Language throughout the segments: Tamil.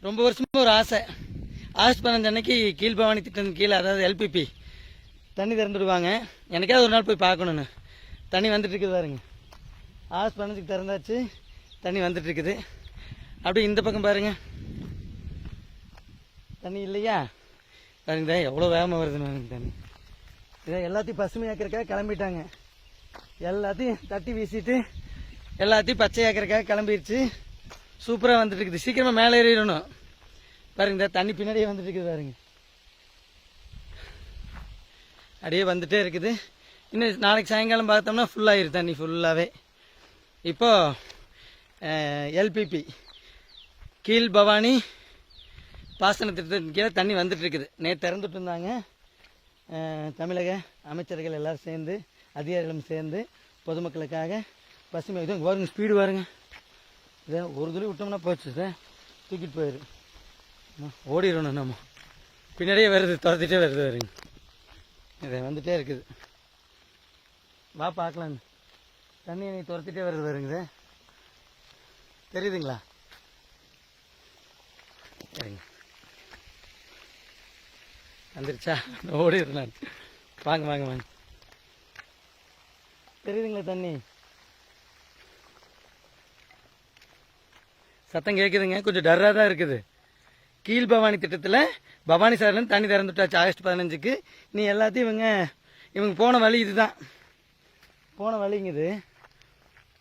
ரொம்ப வருஷமாக ஒரு ஆசை. ஆகஸ்ட் 15 அன்னைக்கு கீழ்பவானி திட்டத்தின் கீழே, அதாவது எல்பிபி தண்ணி திறந்துடுவாங்க. எனக்காவது ஒரு நாள் போய் பார்க்கணுன்னு. தண்ணி வந்துட்டு இருக்குது பாருங்க. ஆகஸ்ட் 15க்கு திறந்தாச்சு, தண்ணி வந்துட்டு இருக்குது. அப்படியே இந்த பக்கம் பாருங்க, தண்ணி இல்லையா பாருங்க, எவ்வளோ வேகமாக வருதுன்னு தண்ணி. இதை எல்லாத்தையும் பசுமையாக்கிறக்காக கிளம்பிட்டாங்க. எல்லாத்தையும் தட்டி வீசிட்டு எல்லாத்தையும் பச்சையாக்கிறக்காக கிளம்பிடுச்சு. சூப்பராக வந்துட்டு இருக்குது. சீக்கிரமாக மேலே ஏறிடணும். பாருங்க, தண்ணி பின்னாடியே வந்துட்டு இருக்குது பாருங்க. அப்படியே வந்துட்டே இருக்குது. இன்னும் நாளைக்கு சாயங்காலம் பார்த்தோம்னா ஃபுல்லாகிடும் தண்ணி ஃபுல்லாகவே. இப்போது எல்பிபி கீழ்பவானி பாசன திட்டத்தின் கீழே தண்ணி வந்துட்டு இருக்குது. நேற்று திறந்துட்டு இருந்தாங்க. தமிழக அமைச்சர்கள் எல்லோரும் சேர்ந்து, அதிகாரிகளும் சேர்ந்து பொதுமக்களுக்காக பசுமை இது பாருங்க. ஸ்பீடு பாருங்க. இதை ஒரு துளி விட்டோம்னா போச்சு, இதை தூக்கிட்டு போயிரு. ஓடிடணும். நம்ம பின்னாடியே வருது, துரத்திட்டே வருது வருங்க. இதை வந்துட்டே இருக்குது. வா பார்க்கலாம். தண்ணி நீ துரத்திட்டே வருது வருங்க. தெரியுதுங்களா? சரிங்க, வந்துருச்சா? ஓடிடுறேன் நான். வாங்க வாங்க வாங்க. தெரியுதுங்களா தண்ணி? சத்தம் கேட்குதுங்க. கொஞ்சம் டர்ராக தான் இருக்குது. கீழ்பவானி திட்டத்தில் பவானி சார்லேருந்து தண்ணி திறந்துட்டாச்சு ஆகஸ்ட் 15க்கு. நீ எல்லாத்தையும் இவங்க போன வழி இதுதான். போன வழிங்குது.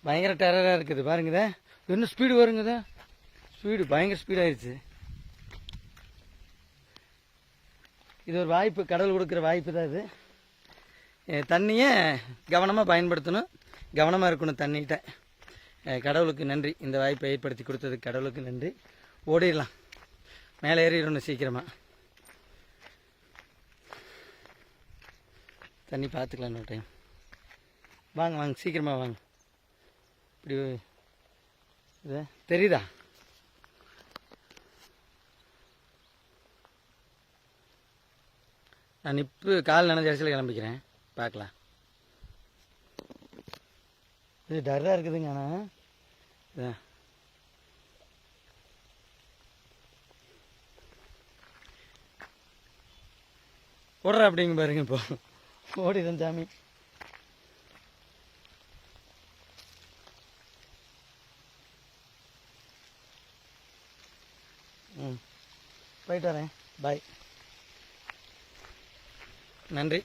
பயங்கர டெரராக இருக்குது பாருங்கதே. இன்னும் ஸ்பீடு வருங்கதே. ஸ்பீடு பயங்கர ஸ்பீடாகிடுச்சு. இது ஒரு வாய்ப்பு, கடவுள் கொடுக்குற வாய்ப்பு தான் இது. தண்ணியை கவனமாக பயன்படுத்தணும், கவனமாக இருக்கணும் தண்ணிகிட்ட. கடவுளுக்கு நன்றி, இந்த வாய்ப்பை ஏற்படுத்தி கொடுத்ததுக்கு கடவுளுக்கு நன்றி. ஓடிடலாம், மேலே ஏறிடணும் சீக்கிரமாக. தண்ணி பார்த்துக்கலாம் இன்னொரு டைம். வாங்க வாங்க, சீக்கிரமாக வாங்க. இப்படி இது தெரியுதா? நான் இப்போ கால் நனைஞ்ச அரிசியில் கிளம்பிக்கிறேன். பார்க்கலாம். இது டர்ராக இருக்குதுங்க. ஆனால் இதான் ஓடுற அப்படிங்க பாருங்க. இப்போ ஓடிதான் சாமி. போயிட்டு வரேன். பாய். நன்றி.